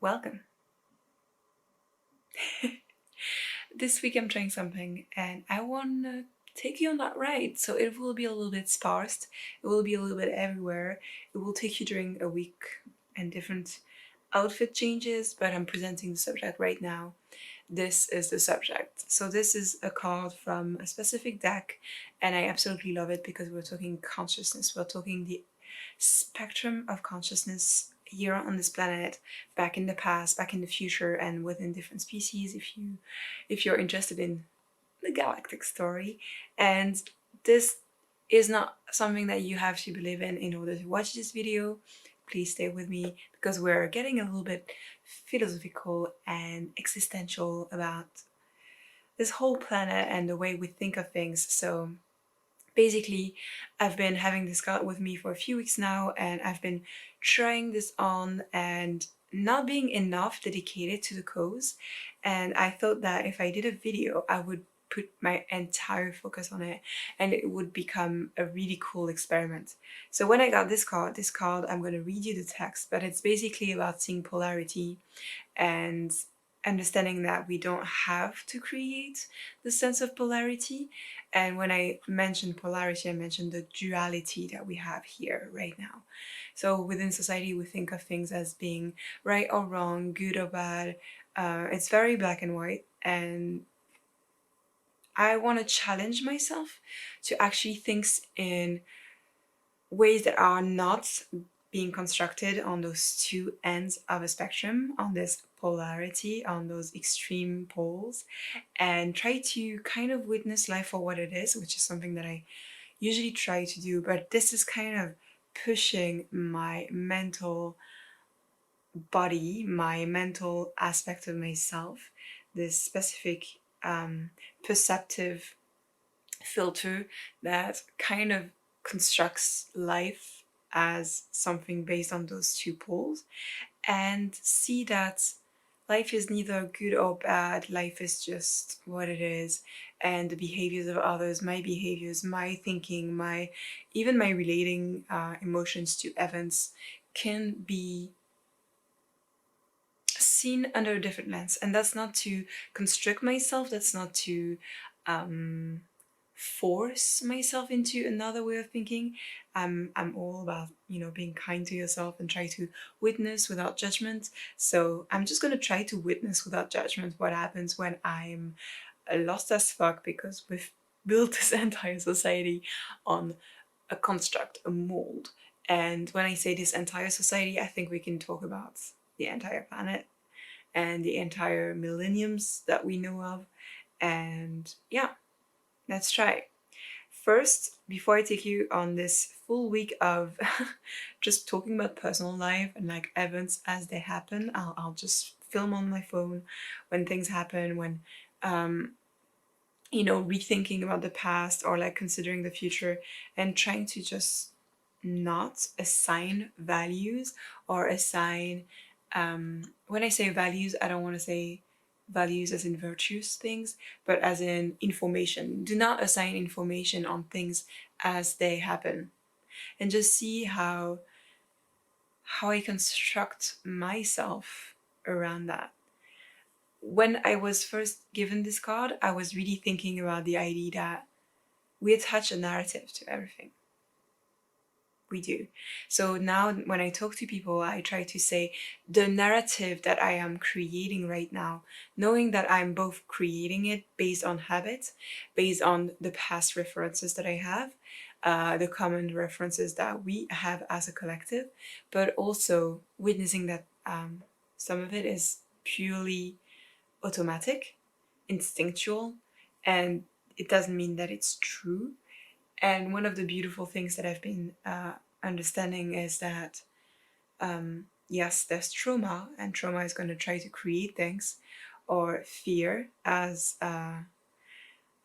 welcome. This week I'm trying something and I want to take you on that ride. So it will be a little bit sparse, it will be a little bit everywhere. It will take you during a week and different outfit changes, but I'm presenting the subject right now. This is the subject. So this is a card from a specific deck, and I absolutely love it because we're talking consciousness. We're talking the spectrum of consciousness here on this planet, back in the past, back in the future, and within different species. If you're interested in the galactic story, and this is not something that you have to believe in order to watch this video. Please stay with me because we're getting a little bit philosophical and existential about this whole planet and the way we think of things. So basically, I've been having this card with me for a few weeks now, and I've been trying this on and not being enough dedicated to the cause. And I thought that if I did a video, I would put my entire focus on it and it would become a really cool experiment. So when I got this card, I'm going to read you the text, but it's basically about seeing polarity and understanding that we don't have to create the sense of polarity. And when I mentioned polarity, I mentioned the duality that we have here right now. So within society, we think of things as being right or wrong, good or bad. It's very black and white. And I want to challenge myself to actually think in ways that are not being constructed on those two ends of a spectrum, on this polarity, on those extreme poles, and try to kind of witness life for what it is, which is something that I usually try to do. But this is kind of pushing my mental body, my mental aspect of myself, this specific perceptive filter that kind of constructs life as something based on those two poles, and see that life is neither good or bad, life is just what it is, and the behaviors of others, my behaviors, my thinking, my even my relating emotions to events can be seen under a different lens. And that's not to constrict myself, that's not to force myself into another way of thinking. I'm all about, being kind to yourself and try to witness without judgment. So I'm just gonna try to witness without judgment what happens when I'm lost as fuck, because we've built this entire society on a construct, a mold. And when I say this entire society, I think we can talk about the entire planet and the entire millenniums that we know of. And yeah, let's try. First, before I take you on this full week of just talking about personal life and like events as they happen, I'll just film on my phone when things happen, when rethinking about the past or like considering the future, and trying to just not assign values or assign when I say values, I don't want to say values as in virtuous things, but as in information. Do not assign information on things as they happen, and just see how I construct myself around that. When I was first given this card, I was really thinking about the idea that we attach a narrative to everything. We do. So now when I talk to people, I try to say the narrative that I am creating right now, knowing that I'm both creating it based on habit, based on the past references that I have, the common references that we have as a collective, but also witnessing that some of it is purely automatic, instinctual, and it doesn't mean that it's true. And one of the beautiful things that I've been understanding is that, yes, there's trauma, and trauma is going to try to create things, or fear as a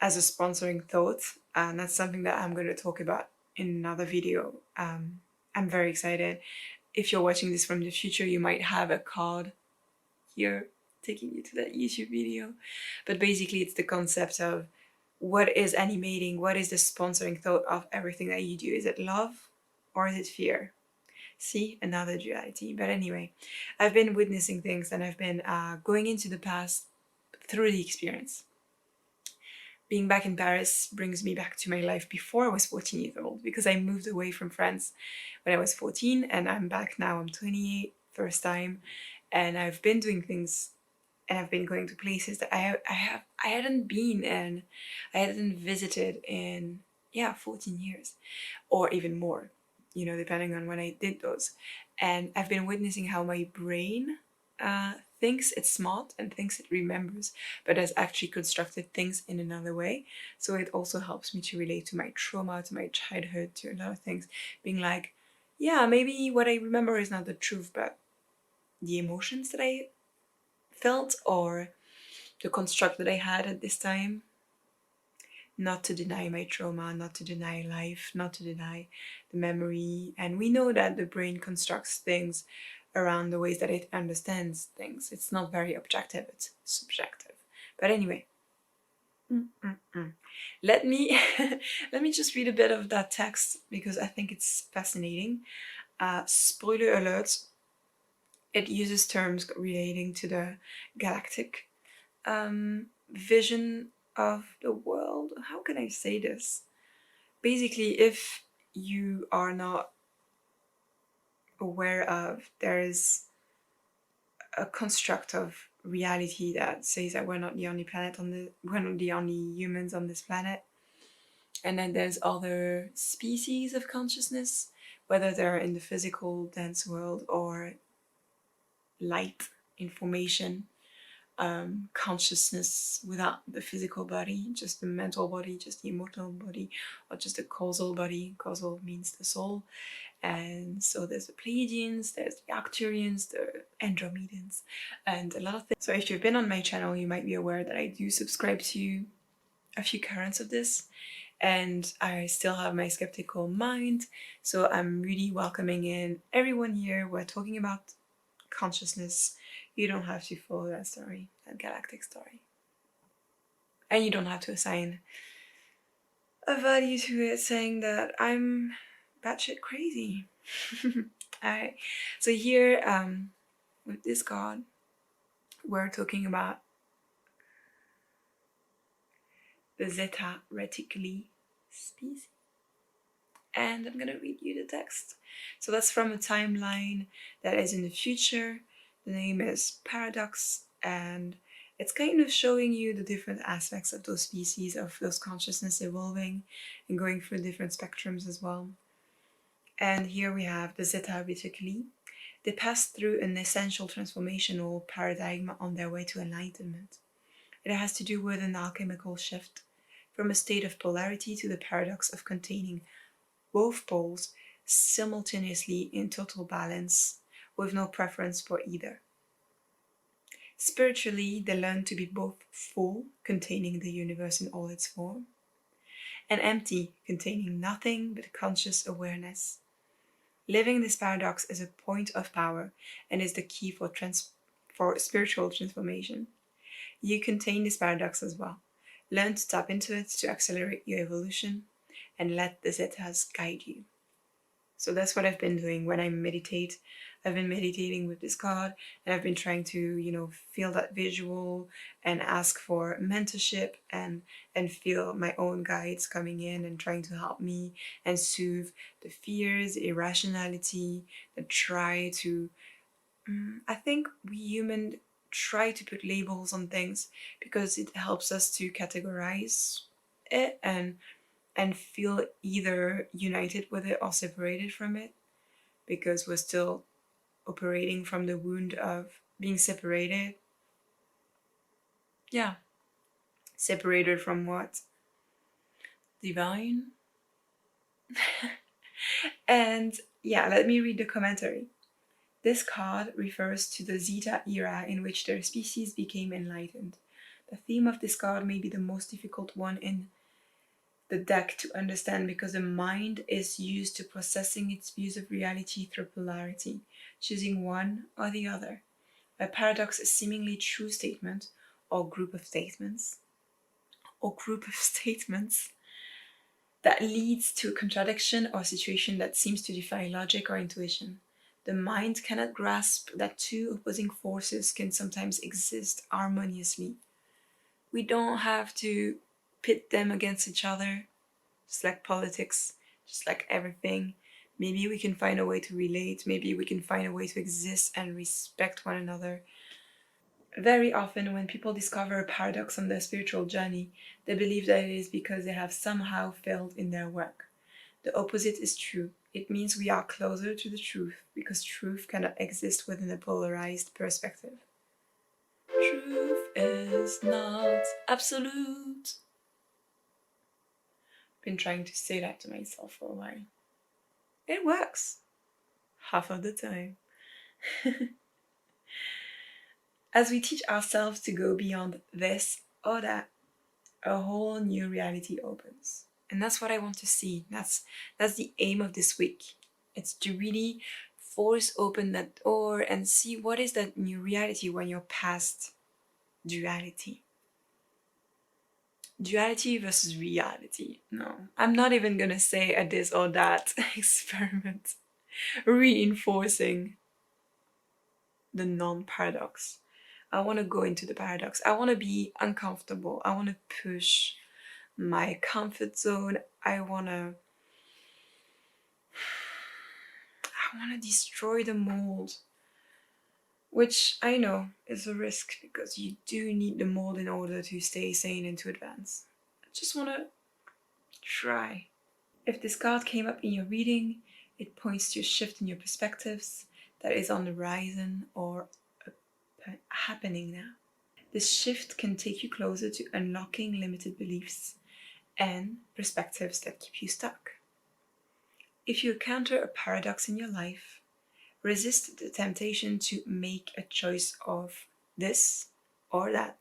sponsoring thought. And that's something that I'm going to talk about in another video. I'm very excited. If you're watching this from the future, you might have a card here taking you to that YouTube video. But basically, it's the concept of what is animating, what is the sponsoring thought of everything that you do. Is it love or is it fear? See, another duality. But anyway, I've been witnessing things and I've been going into the past through the experience. Being back in Paris brings me back to my life before I was 14 years old, because I moved away from France when I was 14 and I'm back now. I'm 28, first time, and I've been doing things and I've been going to places that I hadn't been and I hadn't visited in 14 years or even more, depending on when I did those. And I've been witnessing how my brain thinks it's smart and thinks it remembers, but has actually constructed things in another way. So it also helps me to relate to my trauma, to my childhood, to a lot of things, being like, yeah, maybe what I remember is not the truth, but the emotions that I felt or the construct that I had at this time. Not to deny my trauma, not to deny life, not to deny the memory. And we know that the brain constructs things around the ways that it understands things. It's not very objective, it's subjective. But anyway, let me let me just read a bit of that text because I think it's fascinating. Spoiler alert, it uses terms relating to the galactic vision of the world. How can I say this? Basically, if you are not aware of, there is a construct of reality that says that we're not the only we're not the only humans on this planet, and then there's other species of consciousness, whether they're in the physical dense world or light information, consciousness without the physical body, just the mental body, just the emotional body, or just the causal body. Causal means the soul. And so there's the Pleiadians, there's the Arcturians, the Andromedans, and a lot of things. So if you've been on my channel, you might be aware that I do subscribe to a few currents of this, and I still have my skeptical mind. So I'm really welcoming in everyone here. We're talking about consciousness. You don't have to follow that story, that galactic story. And you don't have to assign a value to it saying that I'm batshit crazy. Alright, so here with this card, we're talking about the Zeta Reticuli species. And I'm gonna read you the text. So that's from a timeline that is in the future. The name is Paradox, and it's kind of showing you the different aspects of those species, of those consciousness evolving and going through different spectrums as well. And here we have the Zeta Reticuli. They pass through an essential transformational paradigm on their way to enlightenment. It has to do with an alchemical shift from a state of polarity to the paradox of containing both poles simultaneously in total balance, with no preference for either. Spiritually, they learn to be both full, containing the universe in all its form, and empty, containing nothing but conscious awareness. Living this paradox is a point of power and is the key for spiritual transformation. You contain this paradox as well. Learn to tap into it to accelerate your evolution and let the Zetas guide you. So that's what I've been doing when I meditate. I've been meditating with this card and I've been trying to, feel that visual and ask for mentorship and feel my own guides coming in and trying to help me and soothe the fears, the irrationality, that try to I think we humans try to put labels on things because it helps us to categorize it and feel either united with it or separated from it, because we're still operating from the wound of being separated. Yeah. Separated from what? Divine? And yeah, let me read the commentary. This card refers to the Zeta era in which their species became enlightened. The theme of this card may be the most difficult one in the deck to understand because the mind is used to processing its views of reality through polarity, choosing one or the other. A paradox is seemingly true statement or group of statements that leads to a contradiction or situation that seems to defy logic or intuition. The mind cannot grasp that two opposing forces can sometimes exist harmoniously. We don't have to pit them against each other, just like politics, just like everything. Maybe we can find a way to relate, maybe we can find a way to exist and respect one another. Very often, when people discover a paradox on their spiritual journey, they believe that it is because they have somehow failed in their work. The opposite is true. It means we are closer to the truth because truth cannot exist within a polarized perspective. Truth is not absolute. Been trying to say that to myself for a while. It works. Half of the time. As we teach ourselves to go beyond this or that, a whole new reality opens. And that's what I want to see. That's the aim of this week. It's to really force open that door and see what is that new reality when you're past duality. Duality versus reality. No, I'm not even gonna say a this or that experiment reinforcing the non-paradox. I want to go into the paradox. I want to be uncomfortable. I want to push my comfort zone. I want to destroy the mold, which I know is a risk because you do need the mold in order to stay sane and to advance. I just want to try. If this card came up in your reading, it points to a shift in your perspectives that is on the horizon or happening now. This shift can take you closer to unlocking limited beliefs and perspectives that keep you stuck. If you encounter a paradox in your life, resist the temptation to make a choice of this or that.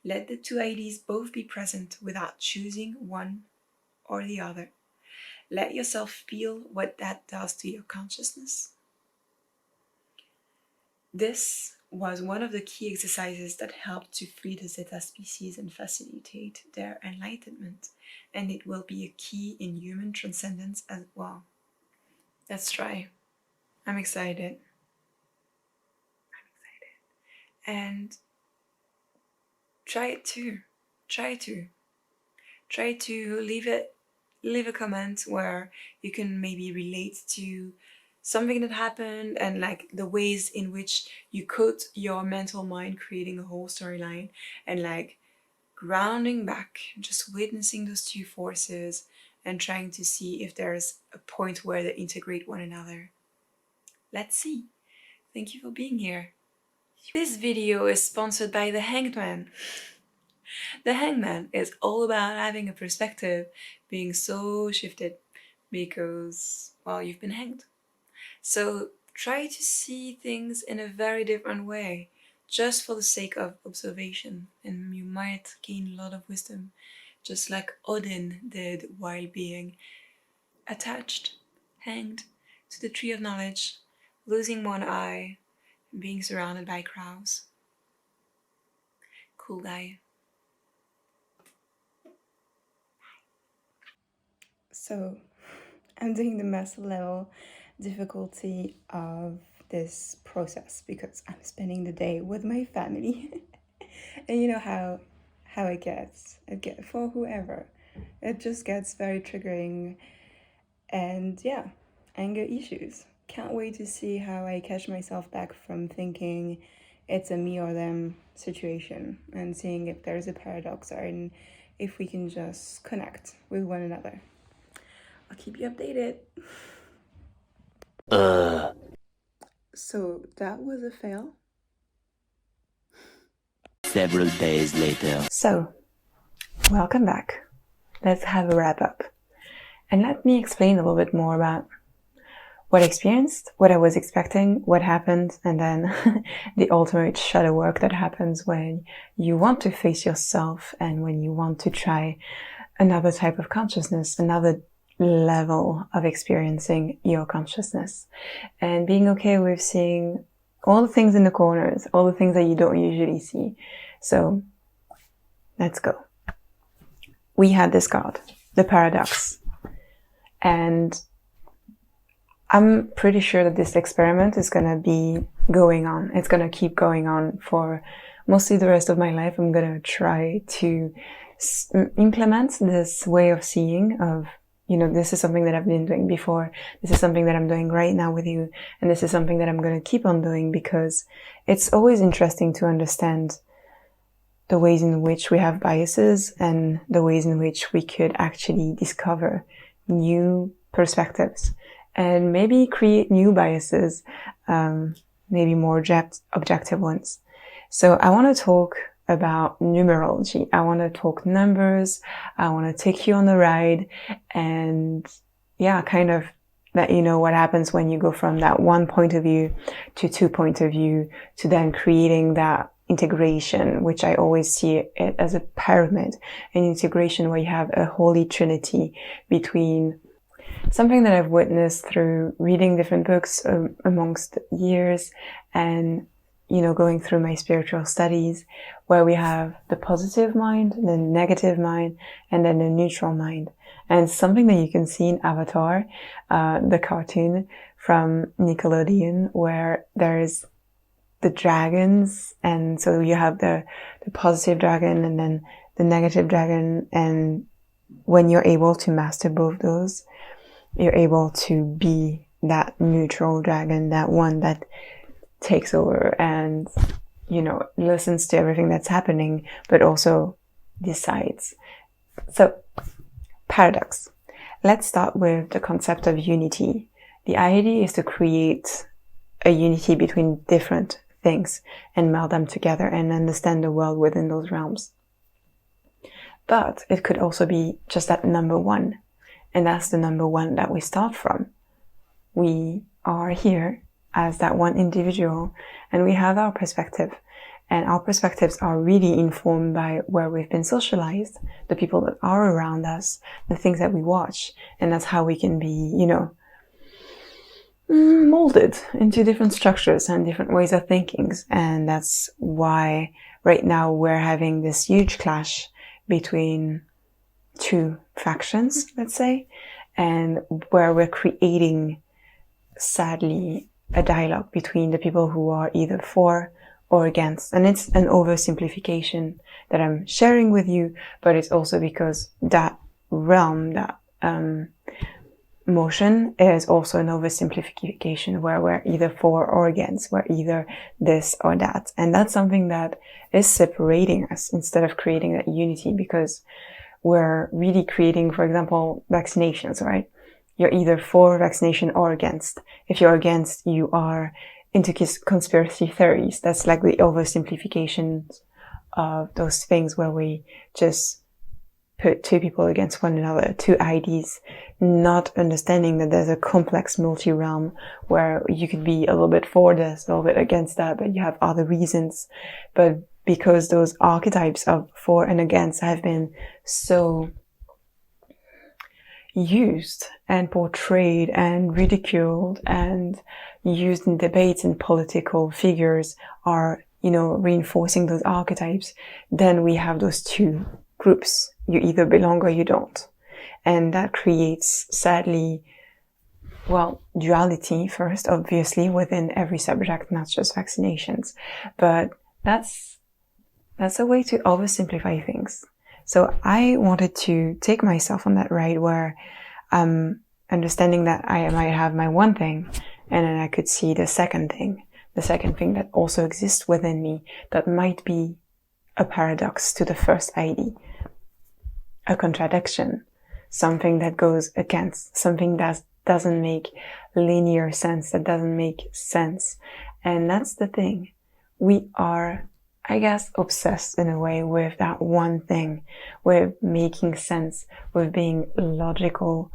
Let the two ideas both be present without choosing one or the other. Let yourself feel what that does to your consciousness. This was one of the key exercises that helped to free the Zeta species and facilitate their enlightenment, and it will be a key in human transcendence as well. Let's try. I'm excited. And try it too. Try to leave a comment where you can maybe relate to something that happened and like the ways in which you could your mental mind creating a whole storyline and like grounding back, just witnessing those two forces and trying to see if there's a point where they integrate one another. Let's see. Thank you for being here. This video is sponsored by the Hanged Man. The Hangman is all about having a perspective being so shifted because, well, you've been hanged. So try to see things in a very different way, just for the sake of observation, and you might gain a lot of wisdom, just like Odin did while being attached, hanged to the tree of knowledge, losing one eye, being surrounded by crows. Cool guy. So I'm doing the master level difficulty of this process because I'm spending the day with my family. And you know how it gets. For whoever. It just gets very triggering. And yeah, anger issues. Can't wait to see how I catch myself back from thinking it's a me or them situation and seeing if there's a paradox or if we can just connect with one another. I'll keep you updated. So that was a fail. Several days later. So, welcome back. Let's have a wrap up. And let me explain a little bit more about what I experienced, what I was expecting, what happened, and then the ultimate shadow work that happens when you want to face yourself and when you want to try another type of consciousness, another level of experiencing your consciousness, and being okay with seeing all the things in the corners, all the things that you don't usually see. So let's go. We had this card, the paradox, and I'm pretty sure that this experiment is gonna be going on. It's gonna keep going on for mostly the rest of my life. I'm gonna try to implement this way of seeing of, this is something that I've been doing before. This is something that I'm doing right now with you. And this is something that I'm gonna keep on doing, because it's always interesting to understand the ways in which we have biases and the ways in which we could actually discover new perspectives and maybe create new biases, maybe more objective ones. So I want to talk about numerology. I want to talk numbers. I want to take you on a ride and kind of let you know what happens when you go from that one point of view to 2 points of view to then creating that integration, which I always see it as a pyramid, an integration where you have a holy trinity between something that I've witnessed through reading different books amongst years and, going through my spiritual studies, where we have the positive mind, the negative mind, and then the neutral mind. And something that you can see in Avatar, the cartoon from Nickelodeon, where there's the dragons, and so you have the positive dragon and then the negative dragon, and when you're able to master both those, you're able to be that neutral dragon, that one that takes over and listens to everything that's happening but also decides. So, paradox. Let's start with the concept of unity. The idea is to create a unity between different things and meld them together and understand the world within those realms. But it could also be just that number one, and that's the number one that we start from. We are here as that one individual, and we have our perspective, and our perspectives are really informed by where we've been socialized, the people that are around us, the things that we watch, and that's how we can be, molded into different structures and different ways of thinking. And that's why right now we're having this huge clash between two factions, let's say, and where we're creating, sadly, a dialogue between the people who are either for or against. And it's an oversimplification that I'm sharing with you, but it's also because that realm, that motion is also an oversimplification where we're either for or against, we're either this or that. And that's something that is separating us instead of creating that unity, because we're really creating, for example, vaccinations, right? You're either for vaccination or against. If you're against, you are into conspiracy theories. That's like the oversimplifications of those things where we just put two people against one another, two ideas, not understanding that there's a complex multi-realm where you could be a little bit for this, a little bit against that, but you have other reasons. But because those archetypes of for and against have been so used and portrayed and ridiculed and used in debates, and political figures are, reinforcing those archetypes, then we have those two groups. You either belong or you don't. And that creates, sadly, duality first, obviously, within every subject, not just vaccinations. But that's a way to oversimplify things. So I wanted to take myself on that ride where I'm understanding that I might have my one thing, and then I could see the second thing that also exists within me that might be a paradox to the first idea, a contradiction, something that goes against, something that doesn't make linear sense, that doesn't make sense. And that's the thing. We are, I guess, obsessed in a way with that one thing, with making sense, with being logical.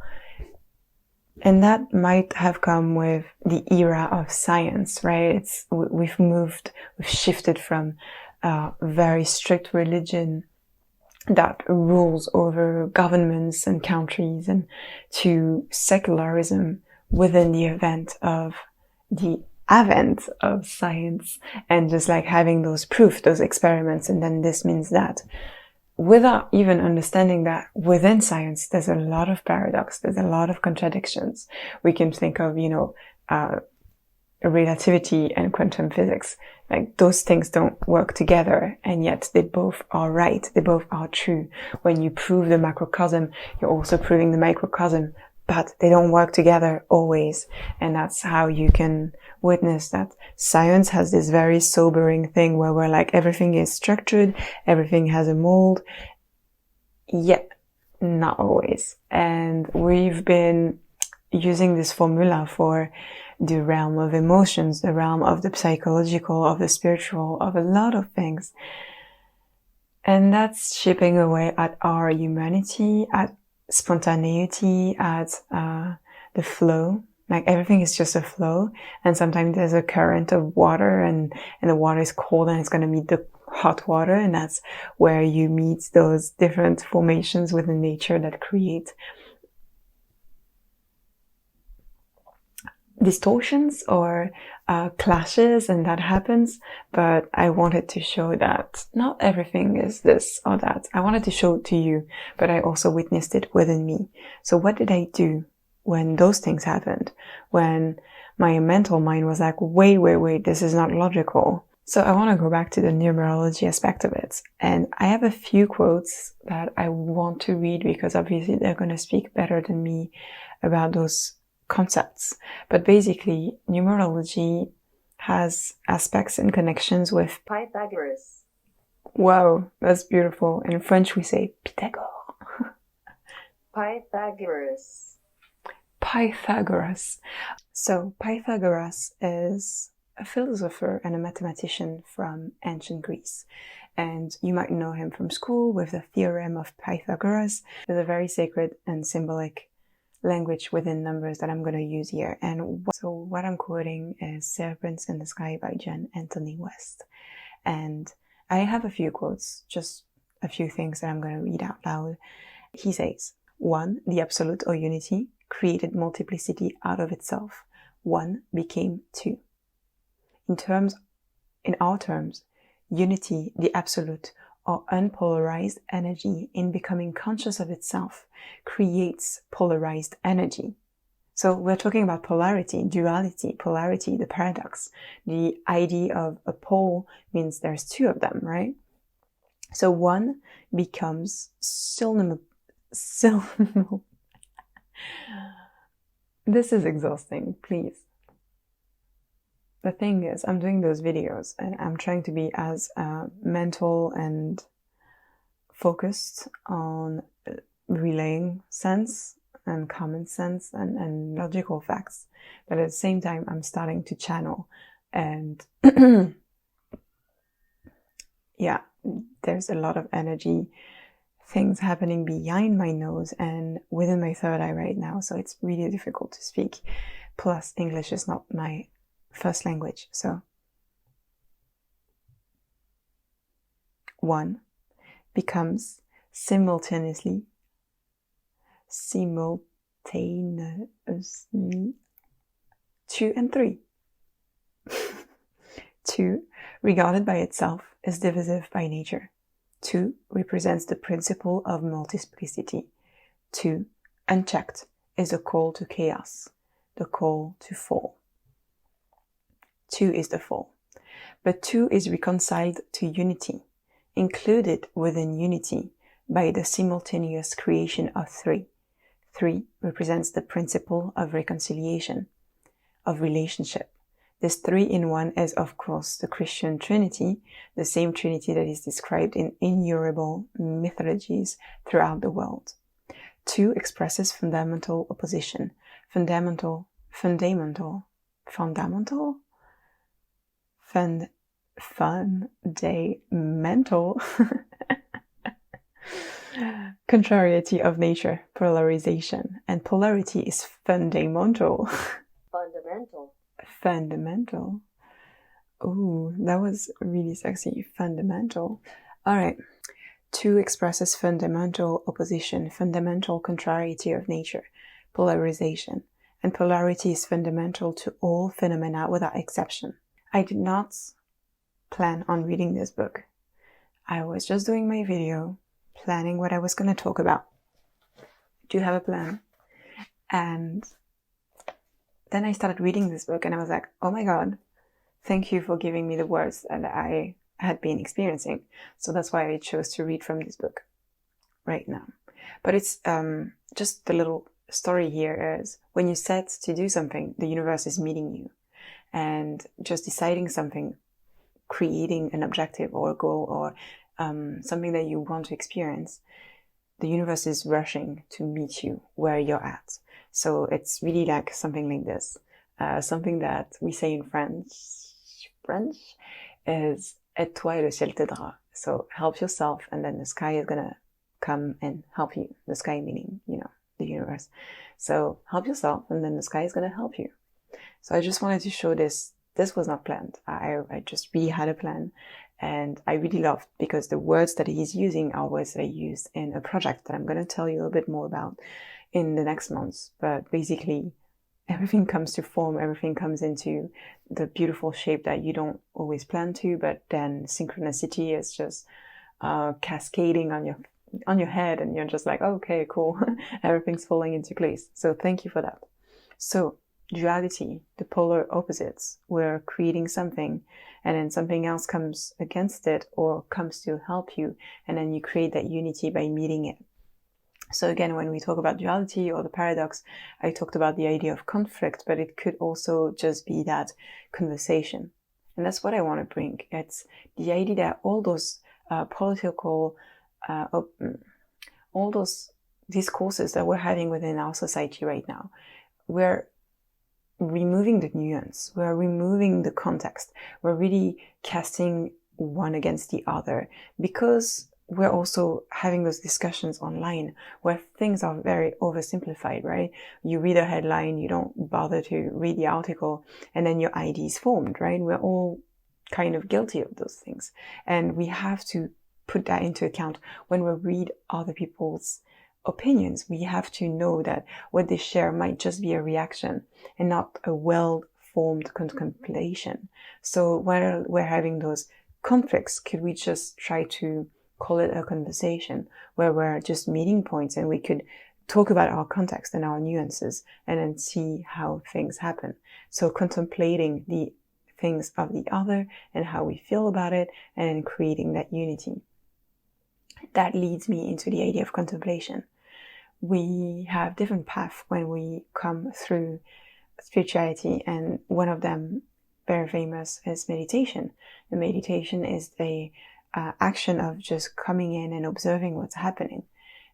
And that might have come with the era of science, right? We've shifted from very strict religion that rules over governments and countries, and to secularism within the advent of science, and just like having those proof, those experiments, and then this means that. without even understanding that within science, there's a lot of paradox, there's a lot of contradictions. We can think of, relativity and quantum physics. Like, those things don't work together, and yet they both are right, they both are true. When you prove the macrocosm, you're also proving the microcosm, but they don't work together always. And that's how you can witness that science has this very sobering thing where we're like, everything is structured, everything has a mold, yet not always. And we've been using this formula for the realm of emotions, the realm of the psychological, of the spiritual, of a lot of things. And that's chipping away at our humanity, at spontaneity, at the flow. Like, everything is just a flow, and sometimes there's a current of water, and the water is cold and it's going to meet the hot water, and that's where you meet those different formations within nature that create distortions or clashes, and that happens. But I wanted to show that not everything is this or that. I wanted to show it to you, but I also witnessed it within me. So what did I do when those things happened? When my mental mind was like, wait, this is not logical. So I want to go back to the numerology aspect of it. And I have a few quotes that I want to read because obviously they're going to speak better than me about those concepts. But basically, numerology has aspects and connections with Pythagoras. Wow, that's beautiful. In French we say Pythagore. Pythagoras. Pythagoras. So Pythagoras is a philosopher and a mathematician from ancient Greece. And you might know him from school with the theorem of Pythagoras. There's a very sacred and symbolic language within numbers that I'm going to use here. And so what I'm quoting is Serpents in the Sky by John Anthony West. And I have a few quotes, just a few things that I'm going to read out loud. He says, 1, the absolute or unity created multiplicity out of itself. 1 became 2. In our terms, unity, the absolute, or unpolarized energy in becoming conscious of itself creates polarized energy. So we're talking about polarity, duality, polarity, the paradox. The idea of a pole means there's 2 of them, right? So 1 becomes synonym. This is exhausting, please. The thing is, I'm doing those videos and I'm trying to be as mental and focused on relaying sense and common sense and logical facts. But at the same time, I'm starting to channel. And yeah, there's a lot of energy things happening behind my nose and within my third eye right now. So it's really difficult to speak. Plus, English is not my first language. So 1 becomes simultaneously 2 and 3. 2, regarded by itself, is divisive by nature. 2 represents the principle of multiplicity. 2, unchecked, is a call to chaos, the call to fall. 2 is the fall. But 2 is reconciled to unity, included within unity by the simultaneous creation of 3. 3 represents the principle of reconciliation, of relationship. This 3 in 1 is, of course, the Christian Trinity, the same Trinity that is described in innumerable mythologies throughout the world. 2 expresses fundamental opposition, fundamental contrariety of nature, polarization. And polarity is fundamental. Fundamental. Ooh, that was really sexy. Fundamental. All right. 2 expresses fundamental opposition, fundamental contrariety of nature, polarization. And polarity is fundamental to all phenomena without exception. I did not plan on reading this book. I was just doing my video planning what I was going to talk about. Do you have a plan? And then I started reading this book and I was like, oh my God, thank you for giving me the words that I had been experiencing. So that's why I chose to read from this book right now. But it's just the little story here is when you set to do something, the universe is meeting you. And just deciding something, creating an objective or a goal or something that you want to experience, the universe is rushing to meet you where you're at. So it's really like something like this. Something that we say in French is aide-toi et le ciel t'aidera. So help yourself and then the sky is gonna come and help you. The sky meaning, the universe. So help yourself and then the sky is gonna help you. So I just wanted to show this. This was not planned. I just really had a plan and I really loved because the words that he's using are words that I used in a project that I'm going to tell you a little bit more about in the next months. But basically everything comes to form, everything comes into the beautiful shape that you don't always plan to, but then synchronicity is just cascading on your head and you're just like, oh, okay, cool. Everything's falling into place. So thank you for that. So duality, the polar opposites. We're creating something and then something else comes against it or comes to help you and then you create that unity by meeting it. So again, when we talk about duality or the paradox, I talked about the idea of conflict, but it could also just be that conversation. And that's what I want to bring. It's the idea that all those political, all those discourses that we're having within our society right now, we're removing the nuance, we're removing the context, we're really casting one against the other because we're also having those discussions online where things are very oversimplified, right? You read a headline, you don't bother to read the article, and then your ID is formed, right? We're all kind of guilty of those things. And we have to put that into account when we read other people's opinions. We have to know that what they share might just be a reaction and not a well-formed contemplation. So while we're having those conflicts, could we just try to call it a conversation where we're just meeting points and we could talk about our context and our nuances and then see how things happen. So contemplating the things of the other and how we feel about it and then creating that unity. That leads me into the idea of contemplation. We have different paths when we come through spirituality, and one of them, very famous, is meditation. And meditation is the action of just coming in and observing what's happening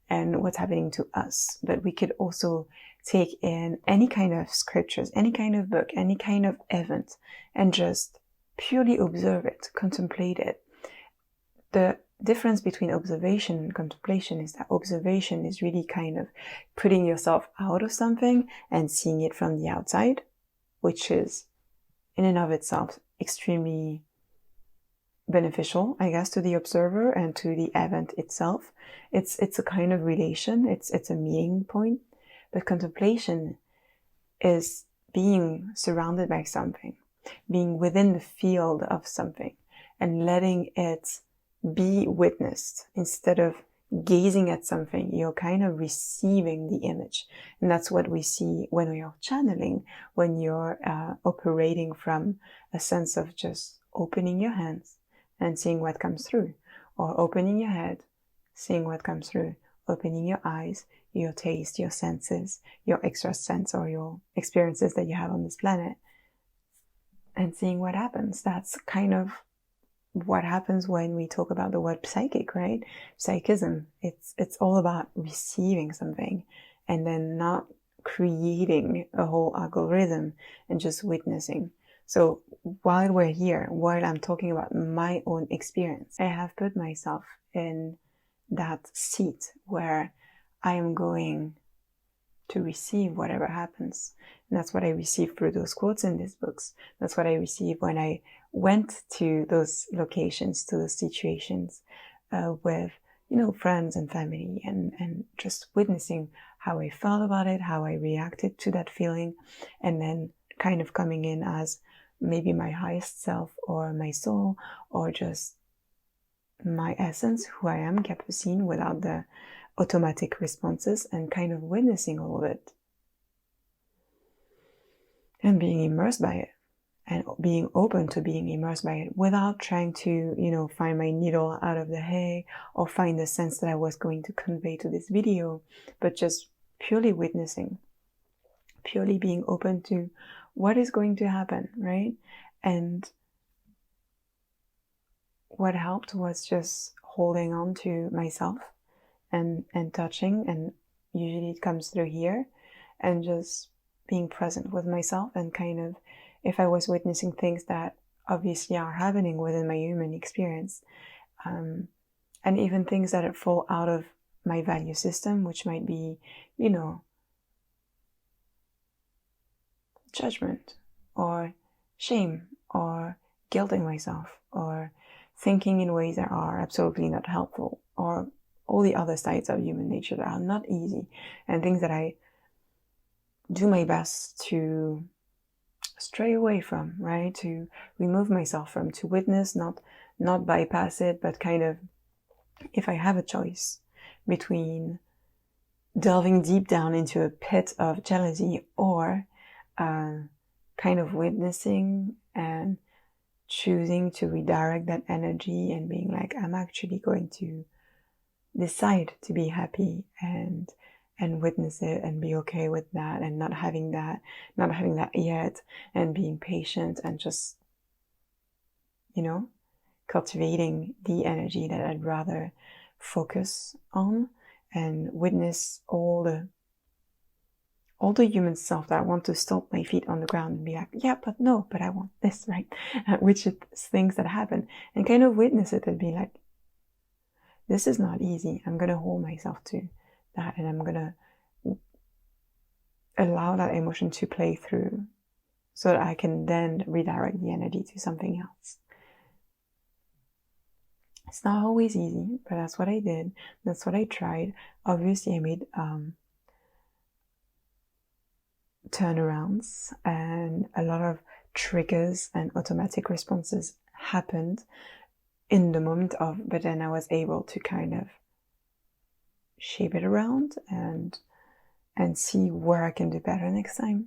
and what's happening to us. But we could also take in any kind of scriptures, any kind of book, any kind of event, and just purely observe it, contemplate it. The difference between observation and contemplation is that observation is really kind of putting yourself out of something and seeing it from the outside, which is in and of itself extremely beneficial, I guess, to the observer and to the event itself. It's a kind of relation, it's a meeting point. But contemplation is being surrounded by something, being within the field of something and letting it be witnessed. Instead of gazing at something, you're kind of receiving the image. And that's what we see when we are channeling, when you're operating from a sense of just opening your hands and seeing what comes through, or opening your head, seeing what comes through, opening your eyes, your taste, your senses, your extra sense or your experiences that you have on this planet, and seeing what happens. That's kind of what happens when we talk about the word psychic, right? Psychism. It's all about receiving something and then not creating a whole algorithm and just witnessing. So while we're here, while I'm talking about my own experience, I have put myself in that seat where I am going to receive whatever happens. And that's what I received through those quotes in these books. That's what I received when I went to those locations, to those situations with, friends and family and just witnessing how I felt about it, how I reacted to that feeling, and then kind of coming in as maybe my highest self or my soul or just my essence, who I am, Capucine, without the automatic responses, and kind of witnessing all of it and being immersed by it, and being open to being immersed by it without trying to, find my needle out of the hay or find the sense that I was going to convey to this video, but just purely witnessing, purely being open to what is going to happen, right? And what helped was just holding on to myself and touching, and usually it comes through here, and just being present with myself, and kind of, if I was witnessing things that obviously are happening within my human experience, and even things that fall out of my value system, which might be, judgment or shame or guilting myself or thinking in ways that are absolutely not helpful, or all the other sides of human nature that are not easy, and things that I do my best to stray away from, right? To remove myself from, to witness, not bypass it, but kind of, if I have a choice between delving deep down into a pit of jealousy or kind of witnessing and choosing to redirect that energy and being like, I'm actually going to decide to be happy and witness it and be okay with that, and not having that yet, and being patient and just, cultivating the energy that I'd rather focus on, and witness all the human self that I want to stomp my feet on the ground and be like, yeah, but no, but I want this, right? Which is things that happen, and kind of witness it and be like, this is not easy. I'm going to hold myself to that, and I'm going to allow that emotion to play through so that I can then redirect the energy to something else. It's not always easy, but that's what I did. That's what I tried. Obviously, I made turnarounds, and a lot of triggers and automatic responses happened in the moment of, but then I was able to kind of shape it around and see where I can do better next time,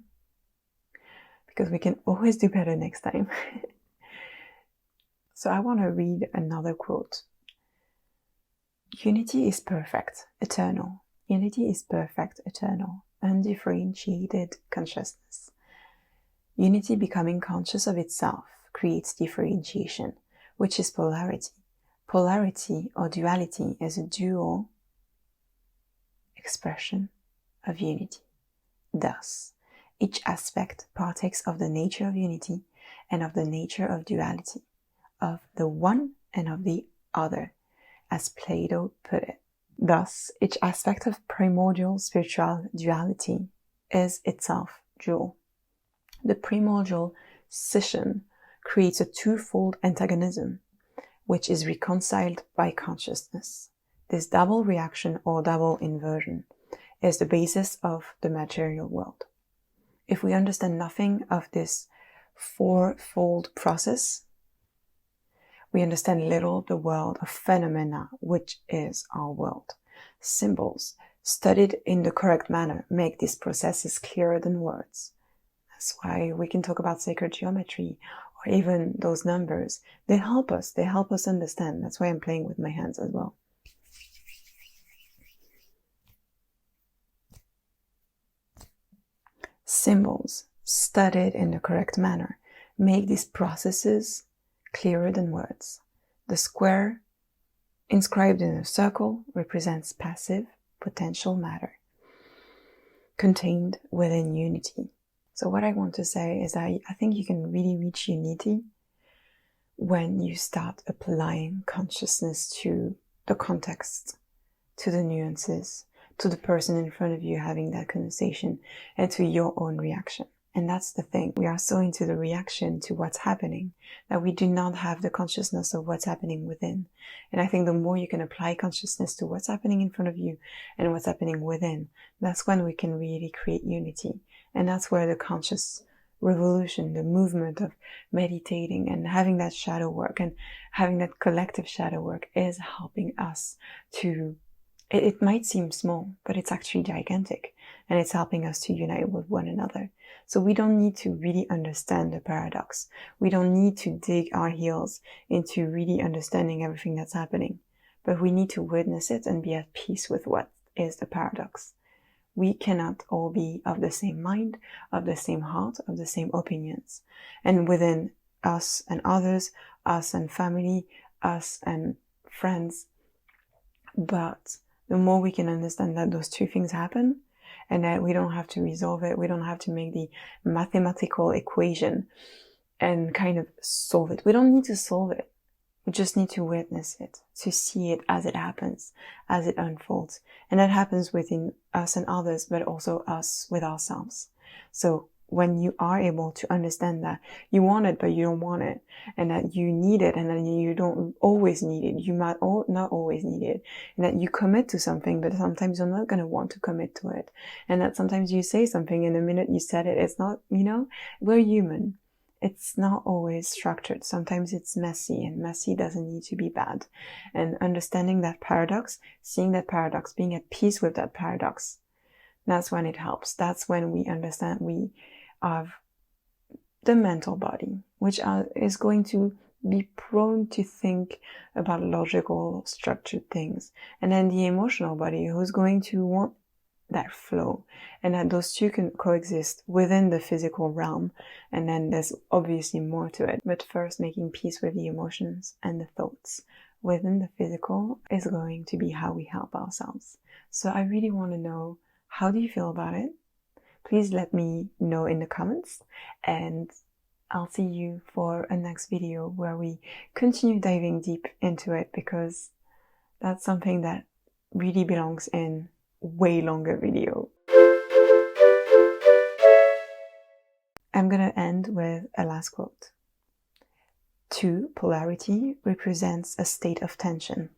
because we can always do better next time. So I want to read another quote. Unity is perfect, eternal. Unity is perfect, eternal, undifferentiated consciousness. Unity, becoming conscious of itself, creates differentiation, which is polarity. Polarity or duality is a dual expression of unity. Thus, each aspect partakes of the nature of unity and of the nature of duality, of the one and of the other, as Plato put it. Thus, each aspect of primordial spiritual duality is itself dual. The primordial scission creates a twofold antagonism, which is reconciled by consciousness. This double reaction or double inversion is the basis of the material world. If we understand nothing of this fourfold process, we understand little of the world of phenomena, which is our world. Symbols, studied in the correct manner, make these processes clearer than words. That's why we can talk about sacred geometry, or even those numbers. They help us understand. That's why I'm playing with my hands as well. Symbols, studied in the correct manner, make these processes clearer than words. The square inscribed in a circle represents passive potential matter contained within unity. So what I want to say is that I think you can really reach unity when you start applying consciousness to the context, to the nuances, to the person in front of you having that conversation, and to your own reaction. And that's the thing. We are so into the reaction to what's happening that we do not have the consciousness of what's happening within. And I think the more you can apply consciousness to what's happening in front of you and what's happening within, that's when we can really create unity. And that's where the conscious revolution, the movement of meditating and having that shadow work and having that collective shadow work is helping us to, it might seem small, but it's actually gigantic, and it's helping us to unite with one another. So we don't need to really understand the paradox. We don't need to dig our heels into really understanding everything that's happening, but we need to witness it and be at peace with what is the paradox. We cannot all be of the same mind, of the same heart, of the same opinions. And within us and others, us and family, us and friends. But the more we can understand that those two things happen, and that we don't have to resolve it, we don't have to make the mathematical equation and kind of solve it. We don't need to solve it. We just need to witness it, to see it as it happens, as it unfolds. And that happens within us and others, but also us with ourselves. So when you are able to understand that you want it, but you don't want it, and that you need it, and that you don't always need it, you might not always need it, and that you commit to something, but sometimes you're not going to want to commit to it, and that sometimes you say something, and the minute you said it, it's not, we're human. It's not always structured. Sometimes it's messy, and messy doesn't need to be bad. And understanding that paradox, seeing that paradox, being at peace with that paradox, that's when it helps. That's when we understand we have the mental body, which is going to be prone to think about logical, structured things. And then the emotional body, who's going to want that flow, and that those two can coexist within the physical realm. And then there's obviously more to it, but first making peace with the emotions and the thoughts within the physical is going to be how we help ourselves. So I really want to know, how do you feel about it? Please let me know in the comments, and I'll see you for a next video where we continue diving deep into it, because that's something that really belongs in way longer video. I'm gonna end with a last quote. 2, polarity represents a state of tension.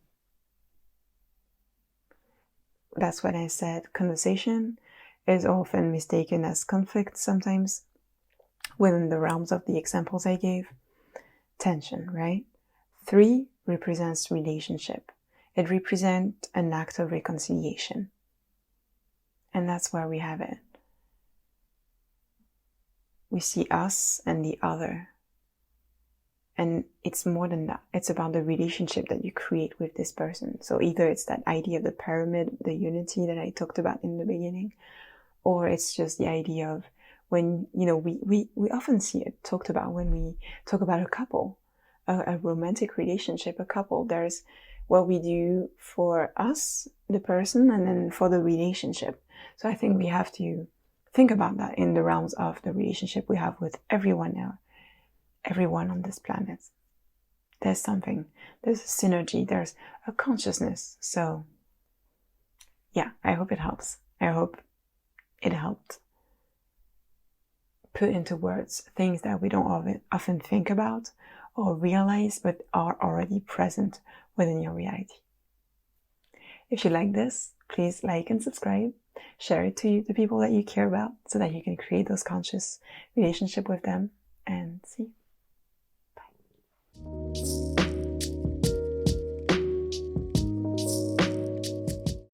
That's when I said conversation is often mistaken as conflict sometimes, within the realms of the examples I gave. Tension, right? 3 represents relationship. It represents an act of reconciliation. And that's where we have it. We see us and the other. And it's more than that. It's about the relationship that you create with this person. So either it's that idea of the pyramid, the unity that I talked about in the beginning, or it's just the idea of when, we often see it talked about when we talk about a couple, a romantic relationship, a couple. There's what we do for us, the person, and then for the relationship. So I think we have to think about that in the realms of the relationship we have with everyone now, everyone on this planet. There's something, there's a synergy, there's a consciousness. So yeah, I hope it helps. I hope it helped put into words things that we don't often think about or realize, but are already present within your reality. If you like this, please like and subscribe. Share it to the people that you care about, so that you can create those conscious relationship with them. And see you. Bye.